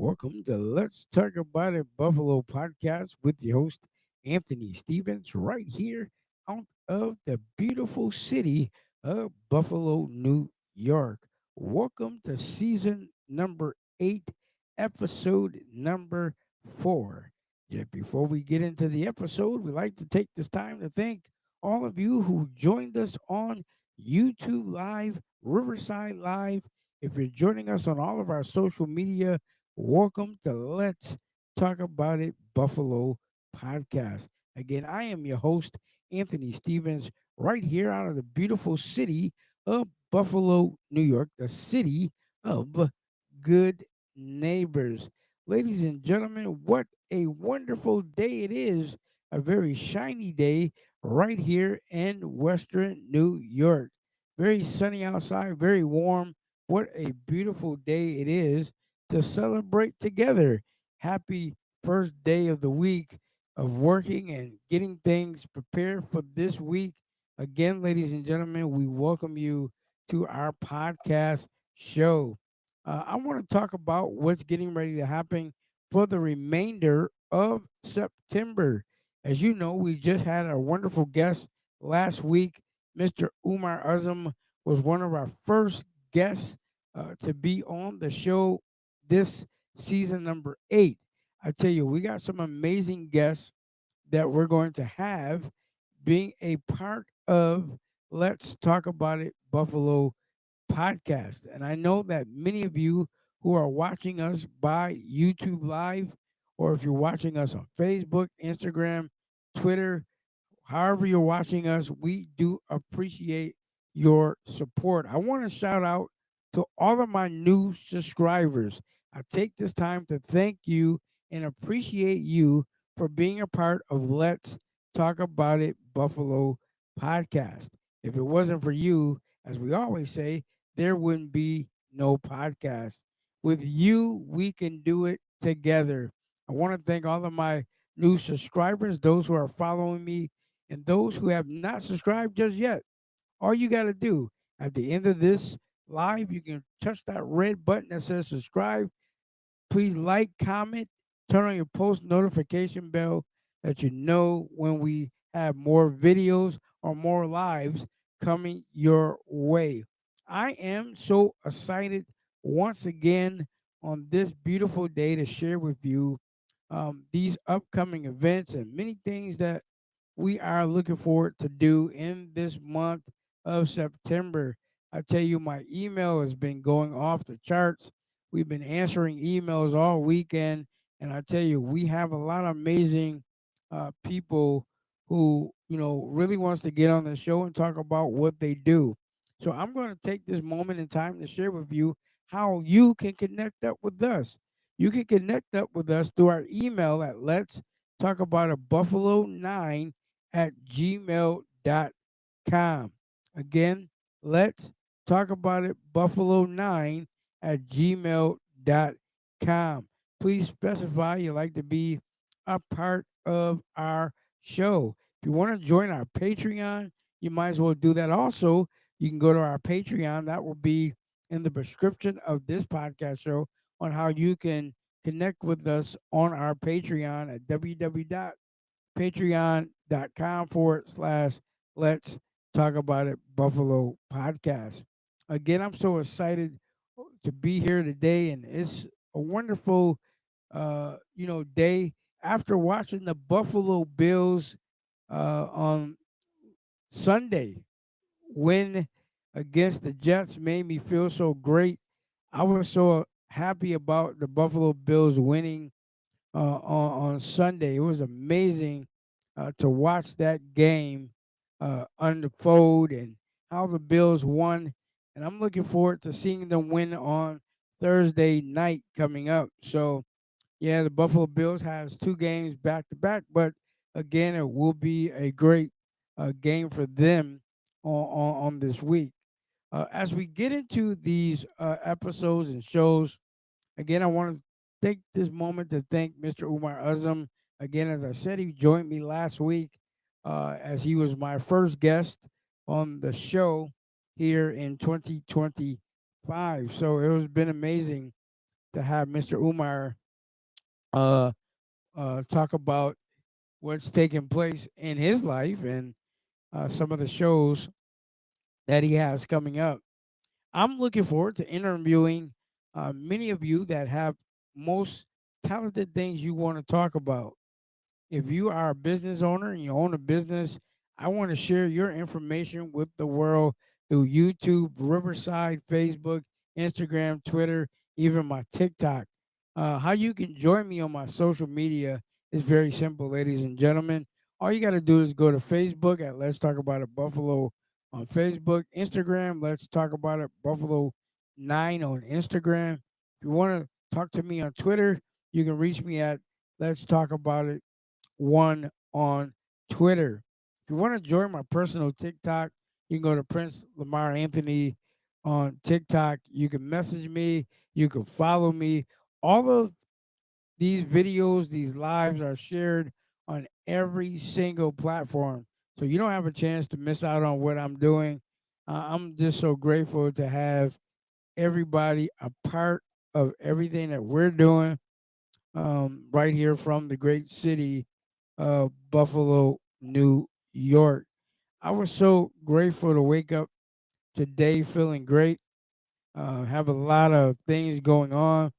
Welcome to Let's Talk About It Buffalo podcast with your host, Anthony Stevens, right here out of the beautiful city of Buffalo, New York. Welcome to season number 8, episode number 4. Yet before we get into the episode, we'd like to take this time to thank all of you who joined us on YouTube Live, Riverside Live. If you're joining us on all of our social media, welcome to Let's Talk About It Buffalo podcast. Again, I am your host, Anthony Stevens, right here out of the beautiful city of Buffalo, New York, the city of good neighbors. Ladies and gentlemen, what a wonderful day it is. A very shiny day right here in Western New York. Very sunny outside, very warm. What a beautiful day it is to celebrate together. Happy first day of the week of working and getting things prepared for this week. Again, ladies and gentlemen, we welcome you to our podcast show. I want to talk about what's getting ready to happen for the remainder of September. As you know, we just had a wonderful guest last week. Mr. Umar Azam was one of our first guests to be on the show this season number 8. I tell you, we got some amazing guests that we're going to have being a part of Let's Talk About It Buffalo podcast. And I know that many of you who are watching us by YouTube Live, or if you're watching us on Facebook, Instagram, Twitter, however you're watching us, we do appreciate your support. I want to shout out to all of my new subscribers. I take this time to thank you and appreciate you for being a part of Let's Talk About It Buffalo podcast. If it wasn't for you, as we always say, there wouldn't be no podcast. With you, we can do it together. I want to thank all of my new subscribers, those who are following me, and those who have not subscribed just yet. All you got to do at the end of this live, you can touch that red button that says subscribe. Please like, comment, turn on your post notification bell that you know when we have more videos or more lives coming your way. I am so excited once again on this beautiful day to share with you these upcoming events and many things that we are looking forward to do in this month of September. I tell you, my email has been going off the charts. We've been answering emails all weekend, and I tell you, we have a lot of amazing people who really wants to get on the show and talk about what they do. So I'm going to take this moment in time to share with you how you can connect up with us. You can connect up with us through our email at let's talk about a buffalo9 at gmail.com. Again, let's talk about it buffalo9 at gmail.com. Please specify you'd like to be a part of our show. If you want to join our Patreon, you might as well do that also. You can go to our Patreon. That will be in the description of this podcast show on how you can connect with us on our Patreon at www.patreon.com/, let's talk about it Buffalo podcast. Again, I'm so excited to be here today, and it's a wonderful day after watching the Buffalo Bills on Sunday win against the Jets made me feel so great. I was so happy about the Buffalo Bills winning on Sunday. It was amazing to watch that game unfold and how the Bills won. And I'm looking forward to seeing them win on Thursday night coming up. So, yeah, the Buffalo Bills has two games back to back, but again, it will be a great game for them on this week. As we get into these episodes and shows, again, I want to take this moment to thank Mr. Umar Azam. Again, as I said, he joined me last week as he was my first guest on the show here in 2025. So it has been amazing to have Mr. Umar uh, talk about what's taking place in his life and some of the shows that he has coming up. I'm looking forward to interviewing many of you that have most talented things you want to talk about. If you are a business owner and you own a business, I want to share your information with the world through YouTube, Riverside, Facebook, Instagram, Twitter, even my TikTok. How you can join me on my social media is very simple, ladies and gentlemen. All you got to do is go to Facebook at Let's Talk About It Buffalo on Facebook, Instagram, Let's Talk About It Buffalo 9 on Instagram. If you want to talk to me on Twitter, you can reach me at Let's Talk About It one on Twitter. If you want to join my personal TikTok, you can go to Prince Lamar Anthony on TikTok. You can message me. You can follow me. All of these videos, these lives are shared on every single platform. So you don't have a chance to miss out on what I'm doing. I'm just so grateful to have everybody a part of everything that we're doing right here from the great city of Buffalo, New York. I was so grateful to wake up today feeling great. Have a lot of things going on,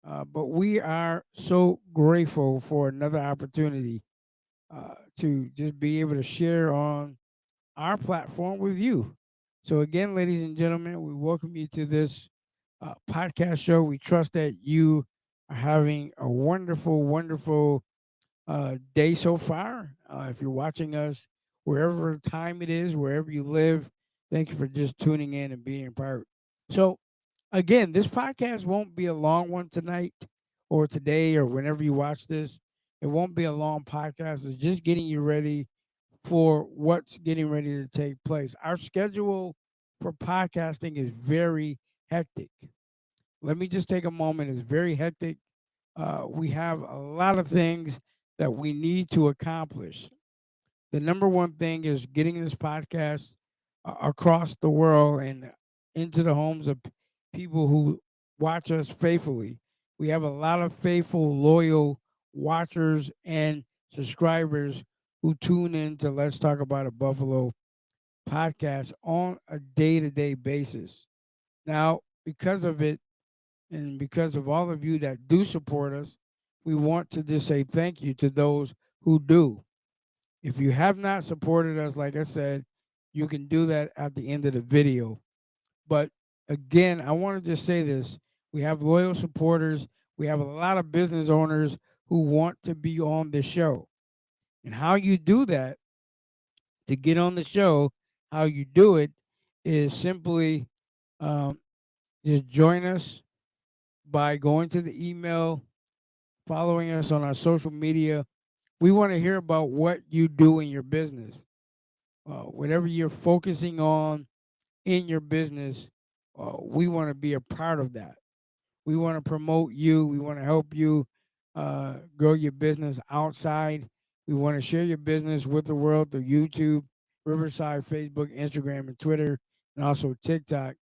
but we are so grateful for another opportunity to just be able to share on our platform with you. So, again, ladies and gentlemen, we welcome you to this podcast show. We trust that you are having a wonderful, wonderful day so far. If you're watching us, wherever time it is, wherever you live, thank you for just tuning in and being a part. So, again, this podcast won't be a long one tonight or today or whenever you watch this. It won't be a long podcast. It's just getting you ready for what's getting ready to take place. Our schedule for podcasting is very hectic. Let me just take a moment. It's very hectic. We have a lot of things that we need to accomplish. The number one thing is getting this podcast across the world and into the homes of people who watch us faithfully. We have a lot of faithful, loyal watchers and subscribers who tune in to Let's Talk About a Buffalo podcast on a day to day basis. Now, because of it, and because of all of you that do support us, we want to just say thank you to those who do. If you have not supported us, like I said, you can do that at the end of the video. But again, I want to just say this. We have loyal supporters. We have a lot of business owners who want to be on the show. And how you do that to get on the show, how you do it is simply um, just join us by going to the email, following us on our social media. We want to hear about what you do in your business. Whatever you're focusing on in your business, we want to be a part of that. We want to promote you. We want to help you grow your business outside. We want to share your business with the world through YouTube, Riverside, Facebook, Instagram, and Twitter, and also TikTok.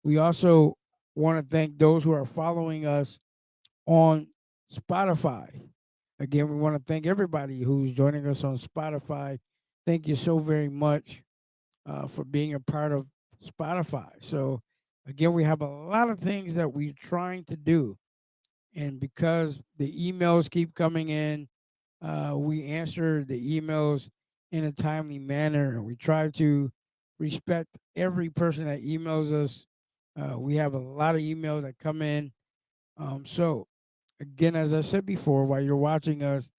We also want to thank those who are following us on Spotify. Again, we want to thank everybody who's joining us on Spotify. Thank you so very much for being a part of Spotify. So, again, we have a lot of things that we're trying to do. And because the emails keep coming in, we answer the emails in a timely manner. And we try to respect every person that emails us. We have a lot of emails that come in. So, again, as I said before, while you're watching us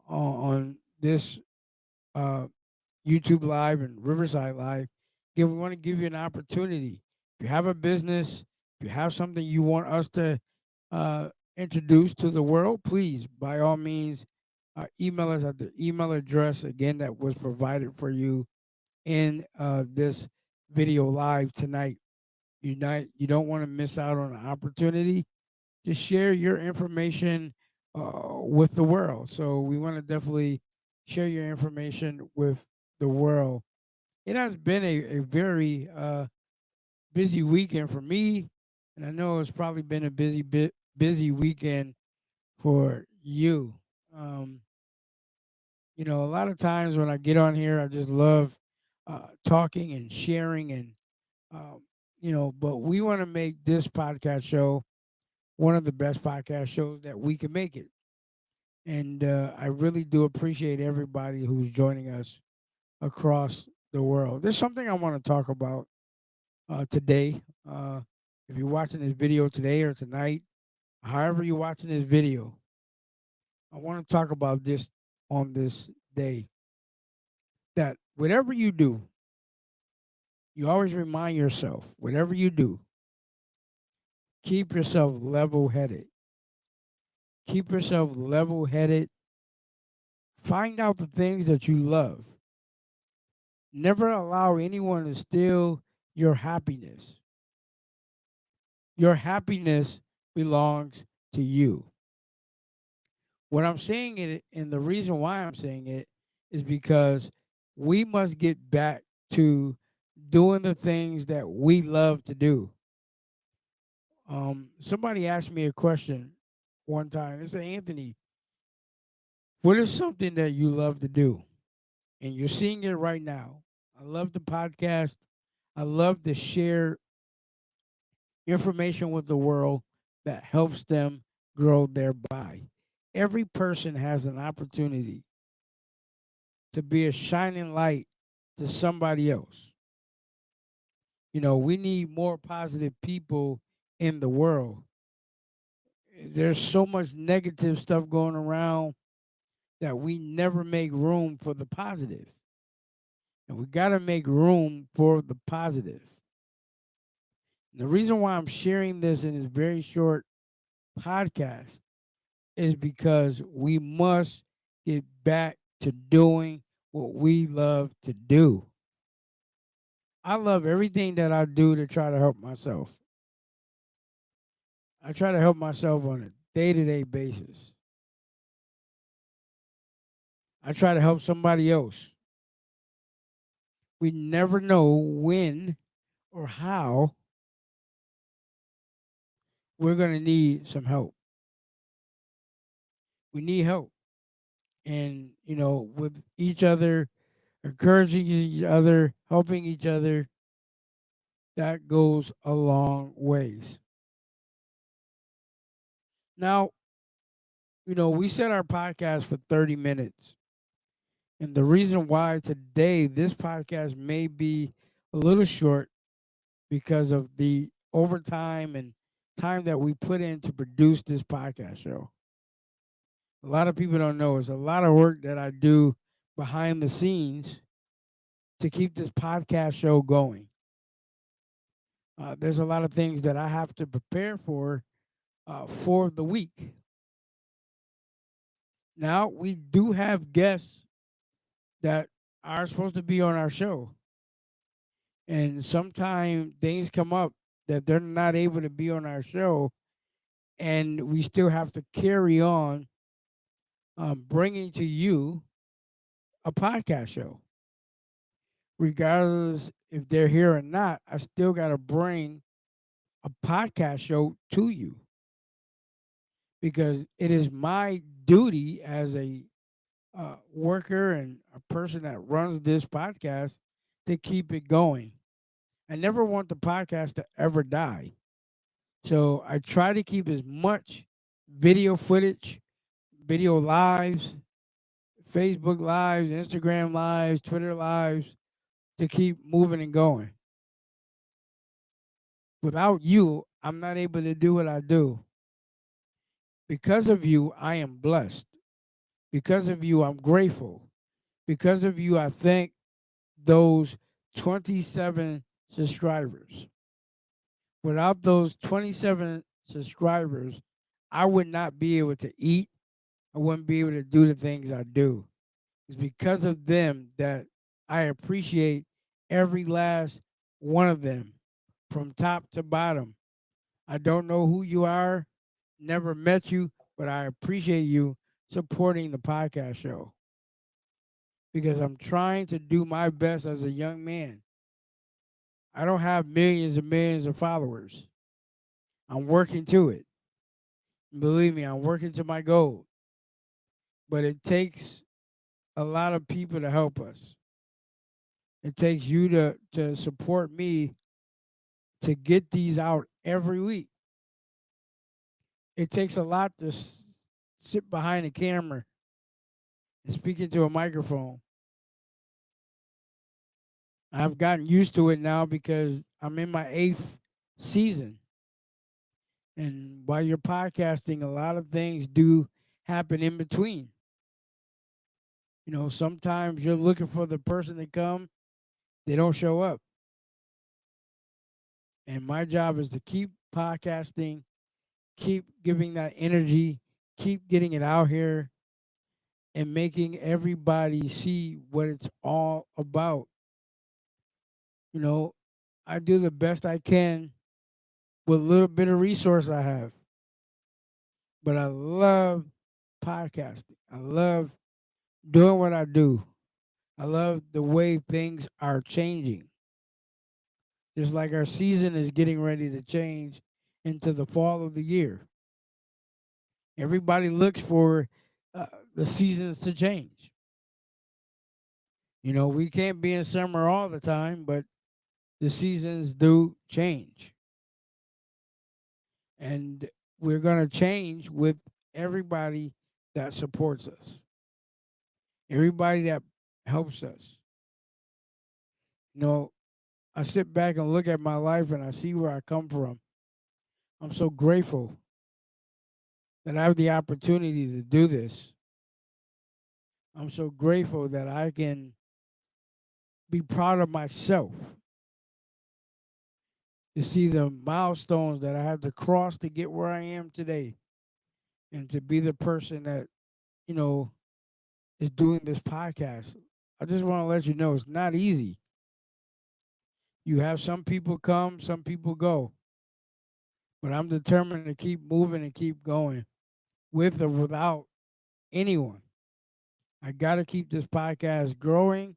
on this uh, YouTube Live and Riverside Live, again, we want to give you an opportunity. If you have a business, if you have something you want us to uh, introduce to the world, please, by all means, email us at the email address again that was provided for you in this video live tonight. You don't want to miss out on an opportunity to share your information with the world. So we want to definitely share your information with the world. It has been a very busy weekend for me. And I know it's probably been a busy weekend for you. Um, a lot of times when I get on here, I just love talking and sharing, and um, but we want to make this podcast show one of the best podcast shows that we can make it. And I really do appreciate everybody who's joining us across the world. There's something I want to talk about today. Uh, if you're watching this video today or tonight, however you're watching this video, I want to talk about this on this day. That whatever you do, you always remind yourself, whatever you do, keep yourself level headed. Keep yourself level headed. Find out the things that you love. Never allow anyone to steal your happiness. Your happiness belongs to you. What I'm saying it, and the reason why I'm saying it, is because we must get back to doing the things that we love to do. Somebody asked me a question one time. They said, Anthony, what is something that you love to do? And you're seeing it right now. I love the podcast. I love to share information with the world that helps them grow thereby. Every person has an opportunity to be a shining light to somebody else. We need more positive people in the world. There's so much negative stuff going around that we never make room for the positive. And we got to make room for the positive. And the reason why I'm sharing this in this very short podcast is because we must get back to doing what we love to do. I love everything that I do to try to help myself. I try to help myself on a day-to-day basis. I try to help somebody else. We never know when or how we're going to need some help. We need help. And, with each other, encouraging each other, helping each other, that goes a long ways. Now, we set our podcast for 30 minutes. And the reason why today this podcast may be a little short because of the overtime and time that we put in to produce this podcast show. A lot of people don't know it's a lot of work that I do behind the scenes to keep this podcast show going. There's a lot of things that I have to prepare for the week. Now, we do have guests that are supposed to be on our show. And sometimes things come up that they're not able to be on our show, and we still have to carry on bringing to you a podcast show. Regardless if they're here or not, I still got to bring a podcast show to you because it is my duty as a worker and a person that runs this podcast to keep it going. I never want the podcast to ever die. So I try to keep as much video footage, video lives, Facebook lives, Instagram lives, Twitter lives to keep moving and going. Without you, I'm not able to do what I do. Because of you, I am blessed. Because of you, I'm grateful. Because of you, I thank those 27 subscribers. Without those 27 subscribers, I would not be able to eat. I wouldn't be able to do the things I do. It's because of them that I appreciate every last one of them from top to bottom. I don't know who you are, never met you, but I appreciate you supporting the podcast show because I'm trying to do my best as a young man. I don't have millions and millions of followers. I'm working to it. Believe me, I'm working to my goal. But it takes a lot of people to help us. It takes you to support me to get these out every week. It takes a lot to sit behind a camera and speak into a microphone. I've gotten used to it now because I'm in my eighth season. And while you're podcasting, a lot of things do happen in between. Sometimes you're looking for the person to come, they don't show up. And my job is to keep podcasting, keep giving that energy, keep getting it out here, and making everybody see what it's all about. You know, I do the best I can with a little bit of resource I have. But I love podcasting. I love doing what I do. I love the way things are changing. Just like our season is getting ready to change into the fall of the year. Everybody looks for uh, the seasons to change. We can't be in summer all the time, but the seasons do change. And we're going to change with everybody that supports us, everybody that helps us. You know, I sit back and look at my life and I see where I come from. I'm so grateful that I have the opportunity to do this. I'm so grateful that I can be proud of myself to see the milestones that I had to cross to get where I am today and to be the person that, you know, is doing this podcast. I just want to let you know it's not easy. You have some people come, some people go, but I'm determined to keep moving and keep going with or without anyone. I got to keep this podcast growing.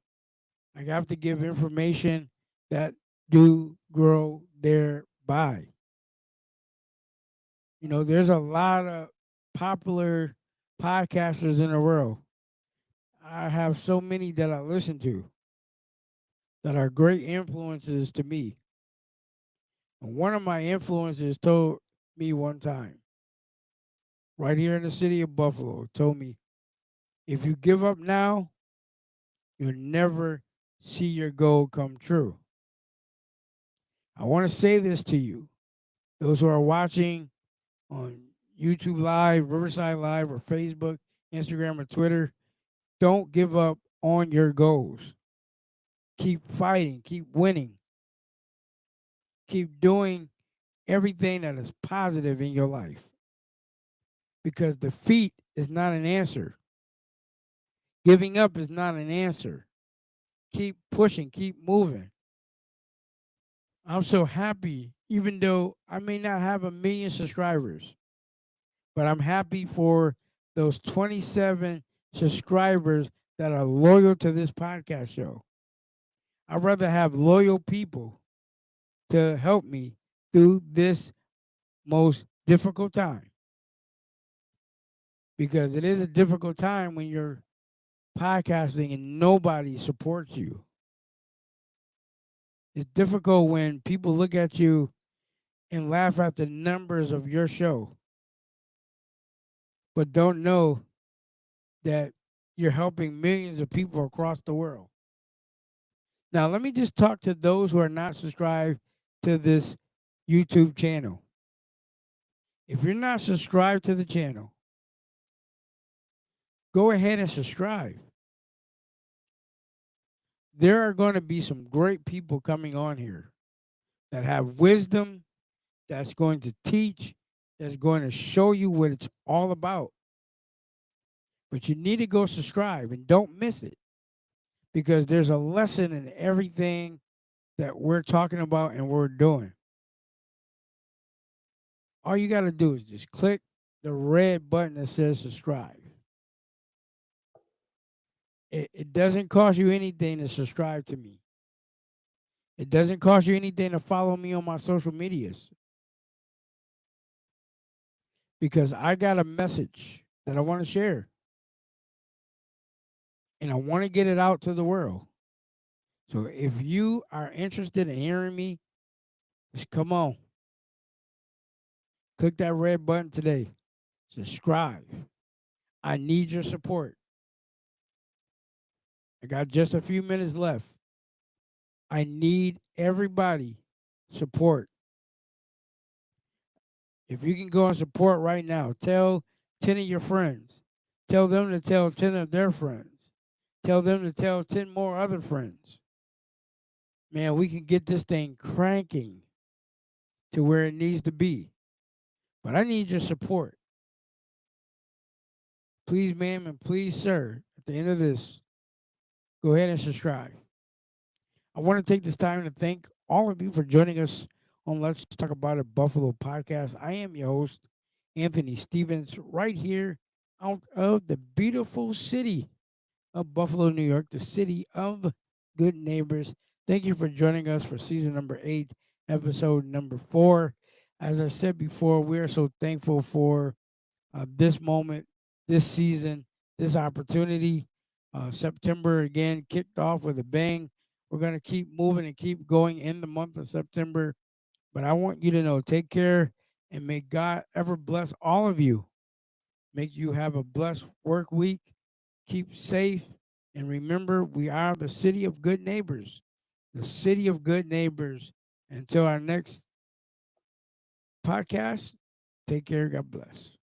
I have to give information that do grow thereby. There's a lot of popular podcasters in the world. I have so many that I listen to that are great influences to me. And one of my influences told me one time, right here in the city of Buffalo, told me, if you give up now, you'll never see your goal come true. I want to say this to you, those who are watching on YouTube Live, Riverside Live, or Facebook, Instagram, or Twitter. Don't give up on your goals. Keep fighting, keep winning, keep doing everything that is positive in your life because defeat is not an answer. Giving up is not an answer. Keep pushing, keep moving. I'm so happy, even though I may not have 1 million subscribers, but I'm happy for those 27 subscribers that are loyal to this podcast show. I'd rather have loyal people to help me through this most difficult time because it is a difficult time when you're podcasting and nobody supports you. It's difficult when people look at you and laugh at the numbers of your show, but don't know that you're helping millions of people across the world. Now, let me just talk to those who are not subscribed to this YouTube channel. If you're not subscribed to the channel, go ahead and subscribe. There are going to be some great people coming on here that have wisdom, that's going to teach, that's going to show you what it's all about. But you need to go subscribe and don't miss it because there's a lesson in everything that we're talking about and we're doing. All you got to do is just click the red button that says subscribe. It doesn't cost you anything to subscribe to me. It doesn't cost you anything to follow me on my social medias. because I got a message that I want to share and I want to get it out to the world. So if you are interested in hearing me, just come on, click that red button today, subscribe. I need your support. I got just a few minutes left. I need everybody support. If you can go and support right now, tell 10 of your friends. Tell them to tell 10 of their friends. Tell them to tell 10 more other friends. Man, we can get this thing cranking to where it needs to be. But I need your support. Please, ma'am, and please, sir, at the end of this, go ahead and subscribe. I want to take this time to thank all of you for joining us on Let's Talk About It Buffalo podcast. I am your host, Anthony Stevens, right here out of the beautiful city of Buffalo, New York, the city of good neighbors. Thank you for joining us for season number 8, episode number 4. As I said before, we are so thankful for this moment, this season, this opportunity. September again kicked off with a bang. We're going to keep moving and keep going in the month of September. But I want you to know, take care and may God ever bless all of you. Make you have a blessed work week. Keep safe. And remember, we are the city of good neighbors. The city of good neighbors. Until our next podcast, take care. God bless.